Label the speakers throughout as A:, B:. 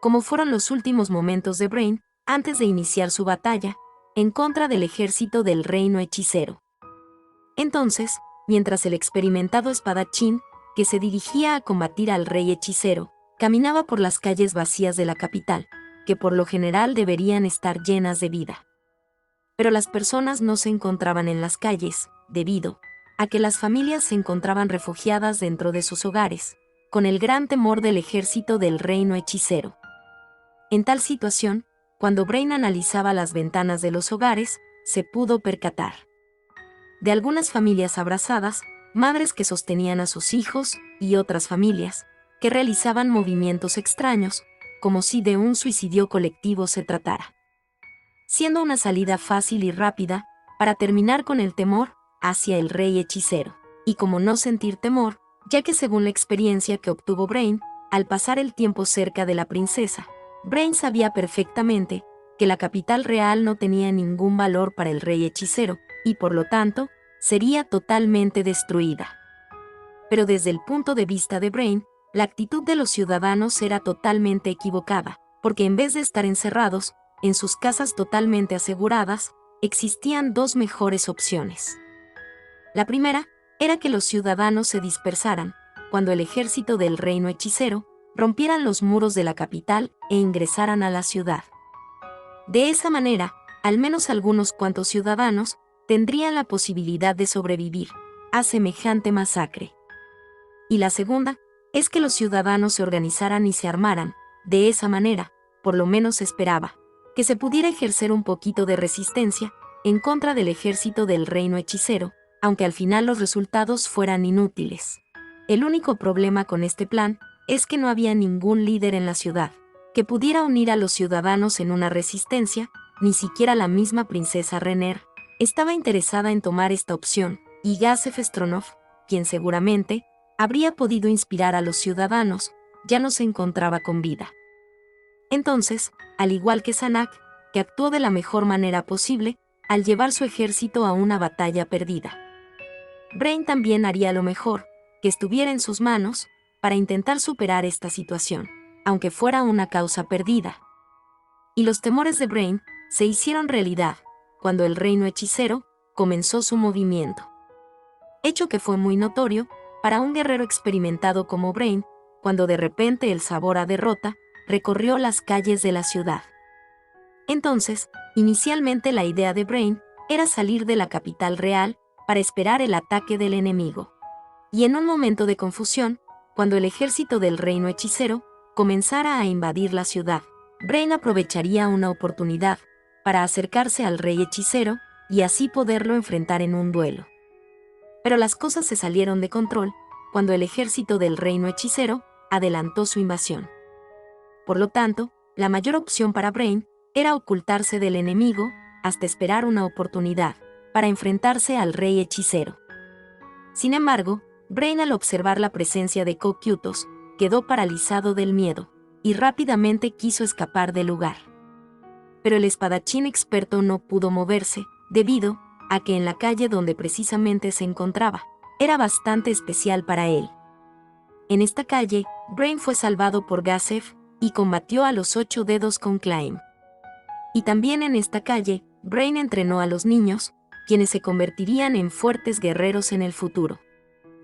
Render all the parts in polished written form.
A: como fueron los últimos momentos de Brain antes de iniciar su batalla en contra del ejército del reino hechicero. Entonces, mientras el experimentado espadachín, que se dirigía a combatir al rey hechicero, caminaba por las calles vacías de la capital, que por lo general deberían estar llenas de vida. Pero las personas no se encontraban en las calles, debido a que las familias se encontraban refugiadas dentro de sus hogares, con el gran temor del ejército del reino hechicero. En tal situación, cuando Brain analizaba las ventanas de los hogares, se pudo percatar de algunas familias abrazadas, madres que sostenían a sus hijos, y otras familias que realizaban movimientos extraños, como si de un suicidio colectivo se tratara, siendo una salida fácil y rápida para terminar con el temor hacia el rey hechicero. Y como no sentir temor, ya que según la experiencia que obtuvo Brain, al pasar el tiempo cerca de la princesa, Brain sabía perfectamente que la capital real no tenía ningún valor para el rey hechicero, y por lo tanto, sería totalmente destruida. Pero desde el punto de vista de Brain, la actitud de los ciudadanos era totalmente equivocada, porque en vez de estar encerrados en sus casas totalmente aseguradas, existían dos mejores opciones. La primera era que los ciudadanos se dispersaran cuando el ejército del reino hechicero rompieran los muros de la capital e ingresaran a la ciudad. De esa manera, al menos algunos cuantos ciudadanos tendrían la posibilidad de sobrevivir a semejante masacre. Y la segunda es que los ciudadanos se organizaran y se armaran. De esa manera, por lo menos se esperaba que se pudiera ejercer un poquito de resistencia en contra del ejército del reino hechicero, aunque al final los resultados fueran inútiles. El único problema con este plan es que no había ningún líder en la ciudad que pudiera unir a los ciudadanos en una resistencia, ni siquiera la misma princesa Renner estaba interesada en tomar esta opción, y Gazef Stronov, quien seguramente habría podido inspirar a los ciudadanos, ya no se encontraba con vida. Entonces, al igual que Zanak, que actuó de la mejor manera posible al llevar su ejército a una batalla perdida, Brain también haría lo mejor que estuviera en sus manos para intentar superar esta situación, aunque fuera una causa perdida. Y los temores de Brain se hicieron realidad cuando el reino hechicero comenzó su movimiento. Hecho que fue muy notorio para un guerrero experimentado como Brain, cuando de repente el sabor a derrota recorrió las calles de la ciudad. Entonces, inicialmente la idea de Brain era salir de la capital real para esperar el ataque del enemigo. Y en un momento de confusión, cuando el ejército del reino hechicero comenzara a invadir la ciudad, Brain aprovecharía una oportunidad para acercarse al rey hechicero y así poderlo enfrentar en un duelo. Pero las cosas se salieron de control cuando el ejército del reino hechicero adelantó su invasión. Por lo tanto, la mayor opción para Brain era ocultarse del enemigo hasta esperar una oportunidad para enfrentarse al rey hechicero. Sin embargo, Brain, al observar la presencia de Cocytus, quedó paralizado del miedo y rápidamente quiso escapar del lugar. Pero el espadachín experto no pudo moverse, debido a que en la calle donde precisamente se encontraba, era bastante especial para él. En esta calle, Brain fue salvado por Gazef y combatió a los 8 dedos con Claim. Y también en esta calle, Brain entrenó a los niños, quienes se convertirían en fuertes guerreros en el futuro.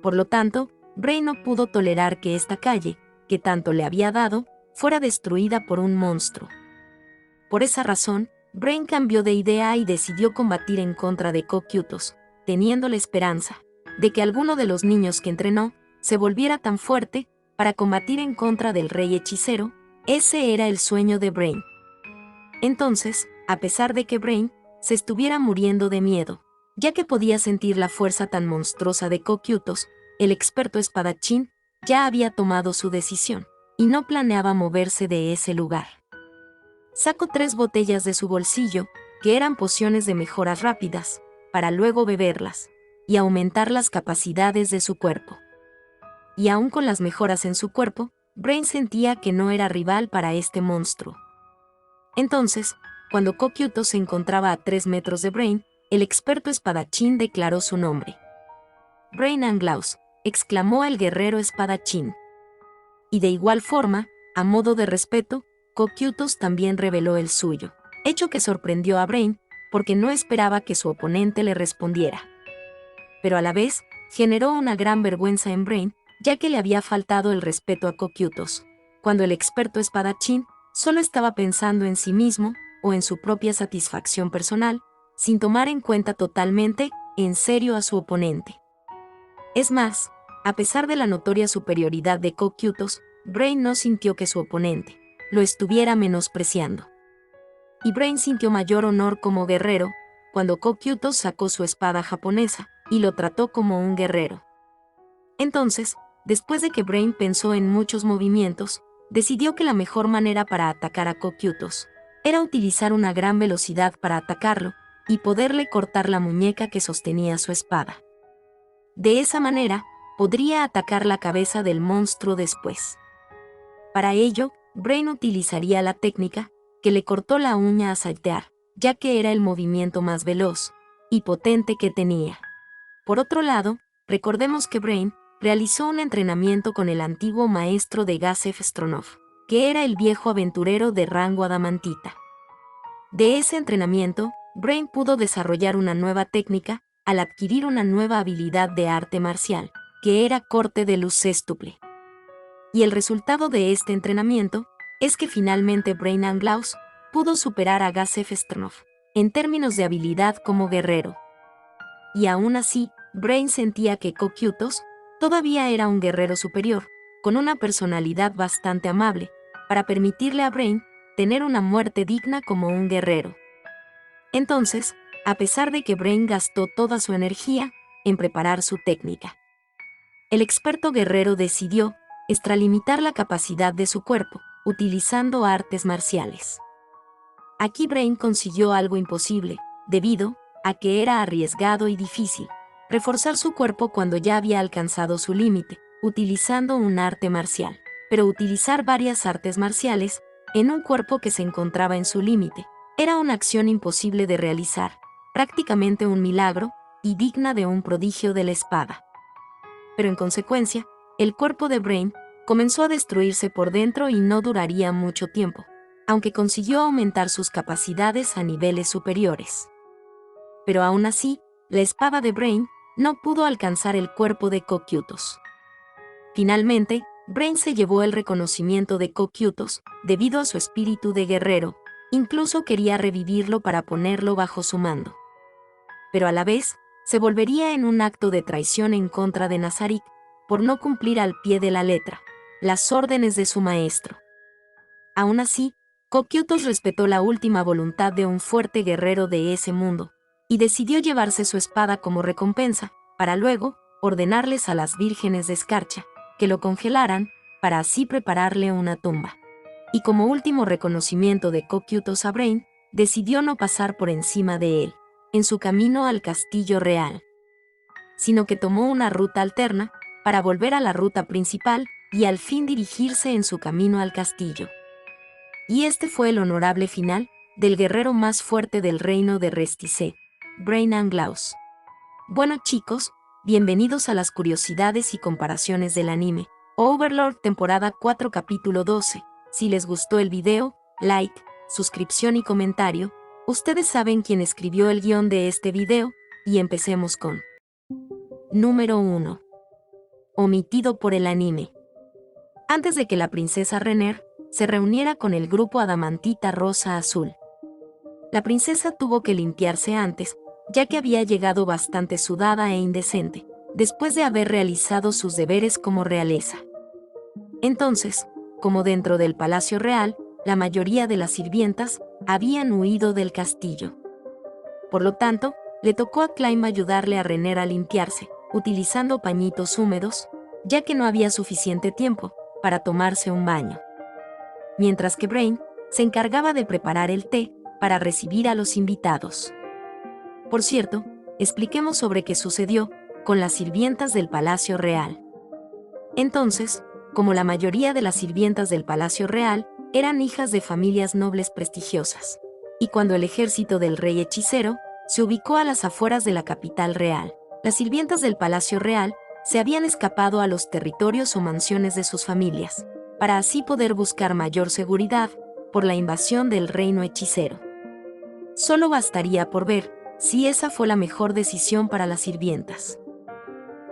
A: Por lo tanto, Brain no pudo tolerar que esta calle, que tanto le había dado, fuera destruida por un monstruo. Por esa razón, Brain cambió de idea y decidió combatir en contra de Cocytus, teniendo la esperanza de que alguno de los niños que entrenó se volviera tan fuerte para combatir en contra del rey hechicero. Ese era el sueño de Brain. Entonces, a pesar de que Brain se estuviera muriendo de miedo, ya que podía sentir la fuerza tan monstruosa de Cocytus, el experto espadachín ya había tomado su decisión y no planeaba moverse de ese lugar. Sacó 3 botellas de su bolsillo, que eran pociones de mejoras rápidas, para luego beberlas y aumentar las capacidades de su cuerpo. Y aún con las mejoras en su cuerpo, Brain sentía que no era rival para este monstruo. Entonces, cuando Cocytus se encontraba a 3 metros de Brain, el experto espadachín declaró su nombre. «Brain Anglaus», exclamó el guerrero espadachín. Y de igual forma, a modo de respeto, Cocytus también reveló el suyo, hecho que sorprendió a Brain porque no esperaba que su oponente le respondiera. Pero a la vez, generó una gran vergüenza en Brain, ya que le había faltado el respeto a Cocytus, cuando el experto espadachín solo estaba pensando en sí mismo o en su propia satisfacción personal, sin tomar en cuenta totalmente en serio a su oponente. Es más, a pesar de la notoria superioridad de Cocytus, Brain no sintió que su oponente lo estuviera menospreciando. Y Brain sintió mayor honor como guerrero cuando Cocytus sacó su espada japonesa y lo trató como un guerrero. Entonces, después de que Brain pensó en muchos movimientos, decidió que la mejor manera para atacar a Cocytus era utilizar una gran velocidad para atacarlo y poderle cortar la muñeca que sostenía su espada. De esa manera, podría atacar la cabeza del monstruo después. Para ello, Brain utilizaría la técnica que le cortó la uña a saltear, ya que era el movimiento más veloz y potente que tenía. Por otro lado, recordemos que Brain realizó un entrenamiento con el antiguo maestro de Gazef Stronov, que era el viejo aventurero de rango adamantita. De ese entrenamiento, Brain pudo desarrollar una nueva técnica al adquirir una nueva habilidad de arte marcial, que era corte de luz sextuple. Y el resultado de este entrenamiento es que finalmente Brain Anglaus pudo superar a Gazef Stronov en términos de habilidad como guerrero. Y aún así, Brain sentía que Cocytus todavía era un guerrero superior, con una personalidad bastante amable, para permitirle a Brain tener una muerte digna como un guerrero. Entonces, a pesar de que Brain gastó toda su energía en preparar su técnica, el experto guerrero decidió extralimitar la capacidad de su cuerpo, utilizando artes marciales. Aquí Brain consiguió algo imposible, debido a que era arriesgado y difícil reforzar su cuerpo cuando ya había alcanzado su límite, utilizando un arte marcial. Pero utilizar varias artes marciales en un cuerpo que se encontraba en su límite era una acción imposible de realizar, prácticamente un milagro y digna de un prodigio de la espada. Pero en consecuencia, el cuerpo de Brain comenzó a destruirse por dentro y no duraría mucho tiempo, aunque consiguió aumentar sus capacidades a niveles superiores. Pero aún así, la espada de Brain no pudo alcanzar el cuerpo de Cocytus. Finalmente, Brain se llevó el reconocimiento de Cocytus debido a su espíritu de guerrero, incluso quería revivirlo para ponerlo bajo su mando. Pero a la vez, se volvería en un acto de traición en contra de Nazarik, por no cumplir al pie de la letra las órdenes de su maestro. Aún así, Cocytus respetó la última voluntad de un fuerte guerrero de ese mundo, y decidió llevarse su espada como recompensa, para luego ordenarles a las vírgenes de escarcha que lo congelaran, para así prepararle una tumba. Y como último reconocimiento de Cocytus a Brain, decidió no pasar por encima de él, en su camino al castillo real, sino que tomó una ruta alterna, para volver a la ruta principal y al fin dirigirse en su camino al castillo. Y este fue el honorable final del guerrero más fuerte del reino de Resticé, Brain Anglaus. Bueno chicos, bienvenidos a las curiosidades y comparaciones del anime Overlord temporada 4 capítulo 12. Si les gustó el video, like, suscripción y comentario. Ustedes saben quién escribió el guión de este video, y empecemos con Número 1. Omitido por el anime. Antes de que la princesa Renner se reuniera con el grupo Adamantita Rosa Azul, la princesa tuvo que limpiarse antes, ya que había llegado bastante sudada e indecente, después de haber realizado sus deberes como realeza. Entonces, como dentro del palacio real, la mayoría de las sirvientas habían huido del castillo. Por lo tanto, le tocó a Climb ayudarle a Renner a limpiarse, utilizando pañitos húmedos, ya que no había suficiente tiempo para tomarse un baño. Mientras que Brain se encargaba de preparar el té para recibir a los invitados. Por cierto, expliquemos sobre qué sucedió con las sirvientas del Palacio Real. Entonces, como la mayoría de las sirvientas del Palacio Real eran hijas de familias nobles prestigiosas, y cuando el ejército del rey hechicero se ubicó a las afueras de la capital real, las sirvientas del Palacio Real se habían escapado a los territorios o mansiones de sus familias, para así poder buscar mayor seguridad por la invasión del reino hechicero. Solo bastaría por ver si esa fue la mejor decisión para las sirvientas.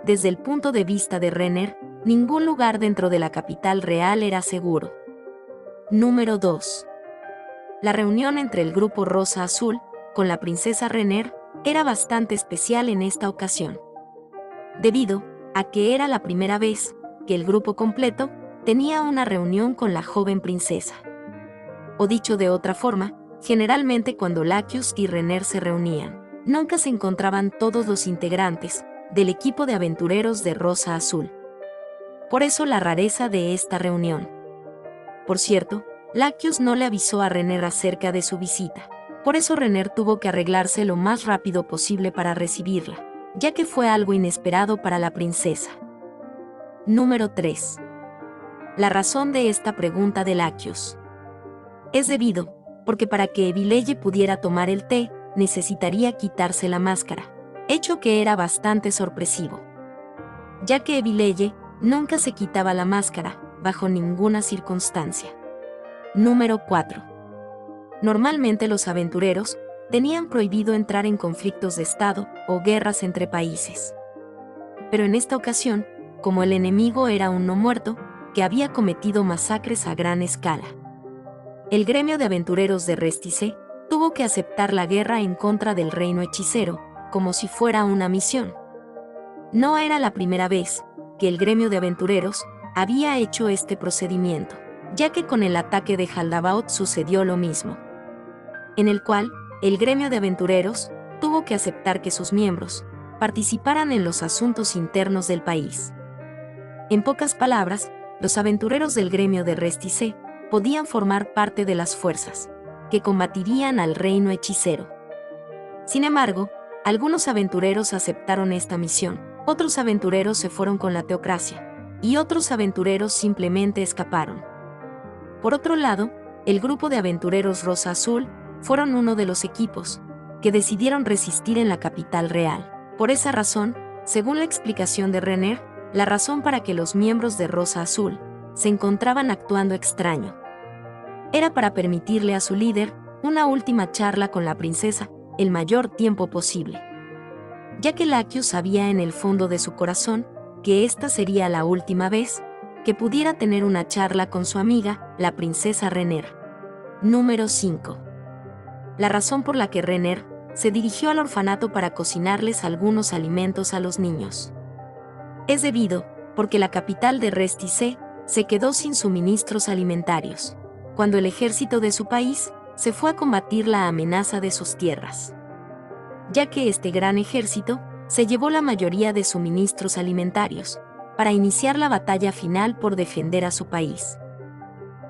A: Desde el punto de vista de Renner, ningún lugar dentro de la capital real era seguro. Número 2. La reunión entre el grupo Rosa Azul con la princesa Renner era bastante especial en esta ocasión, debido a que era la primera vez que el grupo completo tenía una reunión con la joven princesa. O dicho de otra forma, generalmente cuando Lacus y Renner se reunían, nunca se encontraban todos los integrantes del equipo de aventureros de Rosa Azul. Por eso la rareza de esta reunión. Por cierto, Lacus no le avisó a Renner acerca de su visita. Por eso Renner tuvo que arreglarse lo más rápido posible para recibirla, ya que fue algo inesperado para la princesa. Número 3. La razón de esta pregunta de Lacus es debido porque para que Evileye pudiera tomar el té, necesitaría quitarse la máscara, hecho que era bastante sorpresivo, ya que Evileye nunca se quitaba la máscara, bajo ninguna circunstancia. Número 4. Normalmente los aventureros tenían prohibido entrar en conflictos de estado o guerras entre países. Pero en esta ocasión, como el enemigo era un no muerto, que había cometido masacres a gran escala, el gremio de aventureros de Restice tuvo que aceptar la guerra en contra del reino hechicero, como si fuera una misión. No era la primera vez que el gremio de aventureros había hecho este procedimiento, ya que con el ataque de Jaldabaoth sucedió lo mismo, en el cual el gremio de aventureros tuvo que aceptar que sus miembros participaran en los asuntos internos del país. En pocas palabras, los aventureros del gremio de Restice podían formar parte de las fuerzas que combatirían al reino hechicero. Sin embargo, algunos aventureros aceptaron esta misión, otros aventureros se fueron con la teocracia, y otros aventureros simplemente escaparon. Por otro lado, el grupo de aventureros Rosa Azul fueron uno de los equipos que decidieron resistir en la capital real. Por esa razón, según la explicación de Renner, la razón para que los miembros de Rosa Azul se encontraban actuando extraño era para permitirle a su líder una última charla con la princesa el mayor tiempo posible, ya que Lacus sabía en el fondo de su corazón que esta sería la última vez que pudiera tener una charla con su amiga, la princesa Renner. Número 5. La razón por la que Renner se dirigió al orfanato para cocinarles algunos alimentos a los niños es debido porque la capital de Restice se quedó sin suministros alimentarios cuando el ejército de su país se fue a combatir la amenaza de sus tierras, ya que este gran ejército se llevó la mayoría de suministros alimentarios para iniciar la batalla final por defender a su país.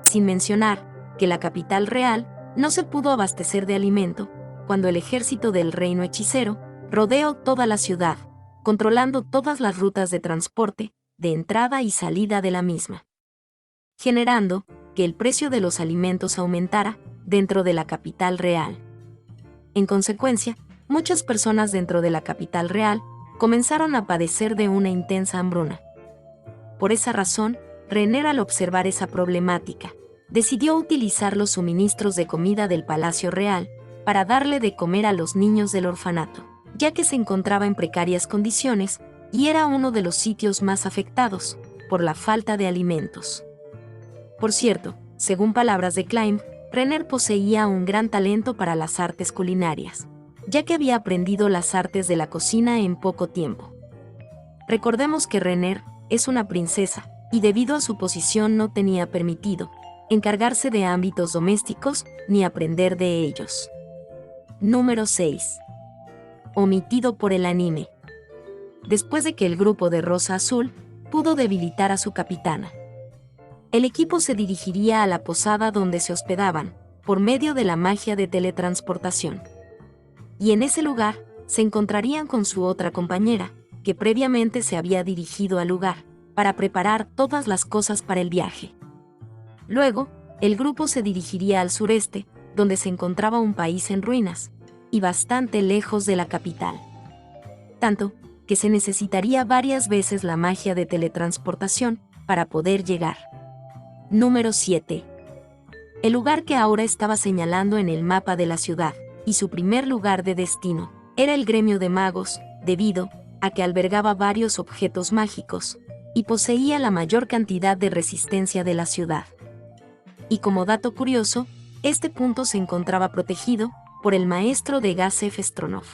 A: Sin mencionar que la capital real no se pudo abastecer de alimento cuando el ejército del reino hechicero rodeó toda la ciudad, controlando todas las rutas de transporte, de entrada y salida de la misma, generando que el precio de los alimentos aumentara dentro de la capital real. En consecuencia, muchas personas dentro de la capital real comenzaron a padecer de una intensa hambruna. Por esa razón, Renner, al observar esa problemática, decidió utilizar los suministros de comida del Palacio Real para darle de comer a los niños del orfanato, ya que se encontraba en precarias condiciones y era uno de los sitios más afectados por la falta de alimentos. Por cierto, según palabras de Climb, Renner poseía un gran talento para las artes culinarias, ya que había aprendido las artes de la cocina en poco tiempo. Recordemos que Renner es una princesa, y debido a su posición no tenía permitido encargarse de ámbitos domésticos ni aprender de ellos. Número 6. Omitido por el anime. Después de que el grupo de Rosa Azul pudo debilitar a su capitana, el equipo se dirigiría a la posada donde se hospedaban, por medio de la magia de teletransportación. Y en ese lugar, se encontrarían con su otra compañera, que previamente se había dirigido al lugar, para preparar todas las cosas para el viaje. Luego, el grupo se dirigiría al sureste, donde se encontraba un país en ruinas, y bastante lejos de la capital. Tanto, que se necesitaría varias veces la magia de teletransportación para poder llegar. Número 7. el lugar que ahora estaba señalando en el mapa de la ciudad, y su primer lugar de destino, era el gremio de magos, debido a que albergaba varios objetos mágicos, y poseía la mayor cantidad de resistencia de la ciudad. Y como dato curioso, este punto se encontraba protegido por el maestro de Gazef Stronov.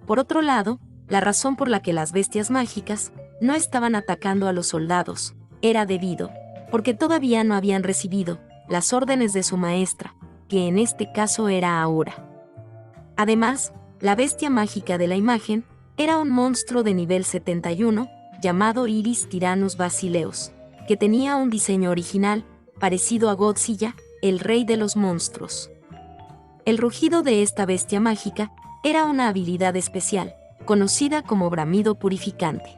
A: Por otro lado, la razón por la que las bestias mágicas no estaban atacando a los soldados era debido porque todavía no habían recibido las órdenes de su maestra, que en este caso era Aura. Además, la bestia mágica de la imagen era un monstruo de nivel 71 llamado Iris Tyrannus Basileus, que tenía un diseño original parecido a Godzilla, el rey de los monstruos. El rugido de esta bestia mágica era una habilidad especial, conocida como bramido purificante,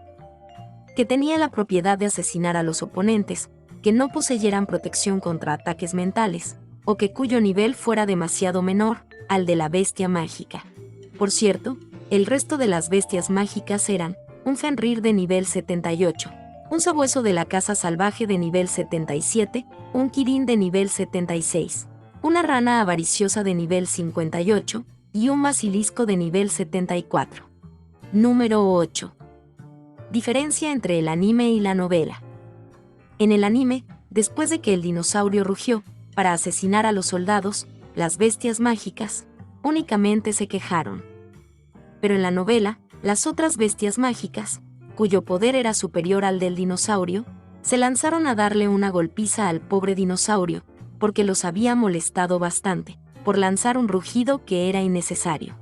A: que tenía la propiedad de asesinar a los oponentes que no poseyeran protección contra ataques mentales, o que cuyo nivel fuera demasiado menor al de la bestia mágica. Por cierto, el resto de las bestias mágicas eran un Fenrir de nivel 78, un sabueso de la casa salvaje de nivel 77, un Kirin de nivel 76, una rana avariciosa de nivel 58 y un basilisco de nivel 74. Número 8. Diferencia entre el anime y la novela. En el anime, después de que el dinosaurio rugió para asesinar a los soldados, las bestias mágicas únicamente se quejaron. Pero en la novela, las otras bestias mágicas, cuyo poder era superior al del dinosaurio, se lanzaron a darle una golpiza al pobre dinosaurio, porque los había molestado bastante, por lanzar un rugido que era innecesario.